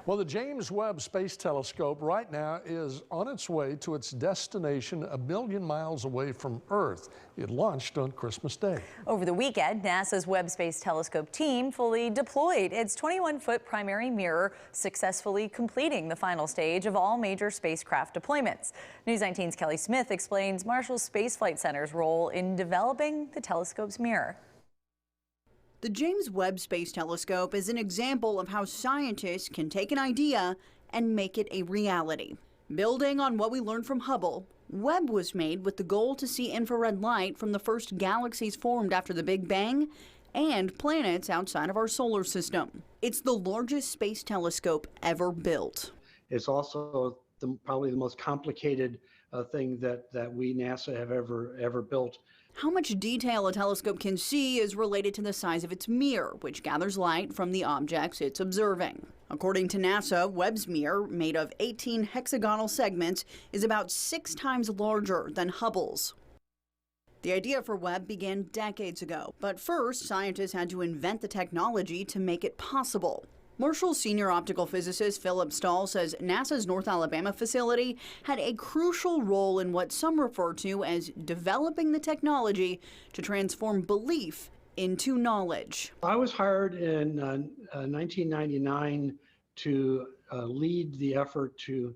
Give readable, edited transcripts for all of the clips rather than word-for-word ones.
Well, the James Webb Space Telescope right now is on its way to its destination 1 million miles away from Earth. It launched on Christmas Day. Over the weekend, NASA's Webb Space Telescope team fully deployed its 21-foot primary mirror, successfully completing the final stage of all major spacecraft deployments. News 19's Kelly Smith explains Marshall Space Flight Center's role in developing the telescope's mirror. The James Webb Space Telescope is an example of how scientists can take an idea and make it a reality. Building on what we learned from Hubble, Webb was made with the goal to see infrared light from the first galaxies formed after the Big Bang and planets outside of our solar system. It's the largest space telescope ever built. It's also probably the most complicated thing that we, NASA, have ever built. How much detail a telescope can see is related to the size of its mirror, which gathers light from the objects it's observing. According to NASA, Webb's mirror, made of 18 hexagonal segments, is about 6 times larger than Hubble's. The idea for Webb began decades ago, but first scientists had to invent the technology to make it possible. Marshall senior optical physicist Philip Stahl says NASA's North Alabama facility had a crucial role in what some refer to as developing the technology to transform belief into knowledge. I was hired in 1999 to lead the effort to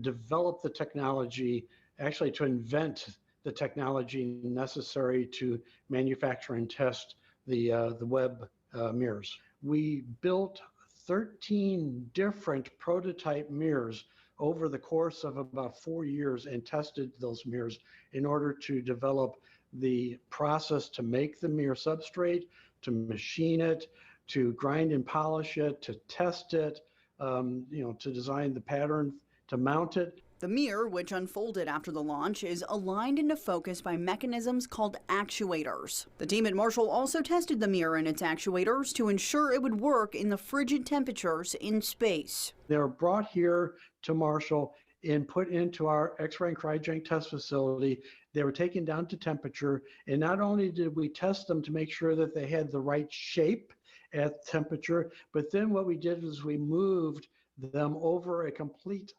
develop the technology, actually to invent the technology necessary to manufacture and test the Webb mirrors. We built 13 different prototype mirrors over the course of about 4 years and tested those mirrors in order to develop the process to make the mirror substrate, to machine it, to grind and polish it, to test it, to design the pattern, to mount it. The mirror, which unfolded after the launch, is aligned into focus by mechanisms called actuators. The team at Marshall also tested the mirror and its actuators to ensure it would work in the frigid temperatures in space. They were brought here to Marshall and put into our X-ray and cryogenic test facility. They were taken down to temperature, and not only did we test them to make sure that they had the right shape at temperature, but then what we did was we moved them over a complete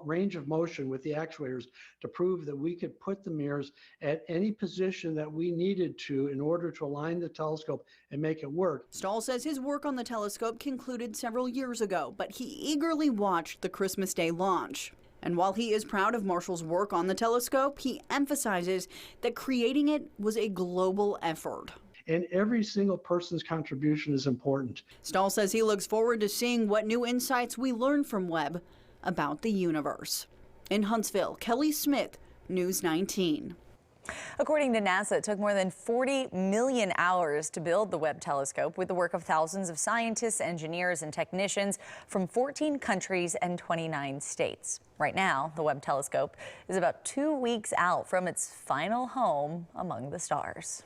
range of motion with the actuators to prove that we could put the mirrors at any position that we needed to in order to align the telescope and make it work. Stahl says his work on the telescope concluded several years ago, but he eagerly watched the Christmas Day launch. And while he is proud of Marshall's work on the telescope, he emphasizes that creating it was a global effort. And every single person's contribution is important. Stahl says he looks forward to seeing what new insights we learn from Webb about the universe. In Huntsville, Kelly Smith, News 19. According to NASA, it took more than 40 million hours to build the Webb telescope with the work of thousands of scientists, engineers, and technicians from 14 countries and 29 states. Right now, the Webb telescope is about 2 weeks out from its final home among the stars.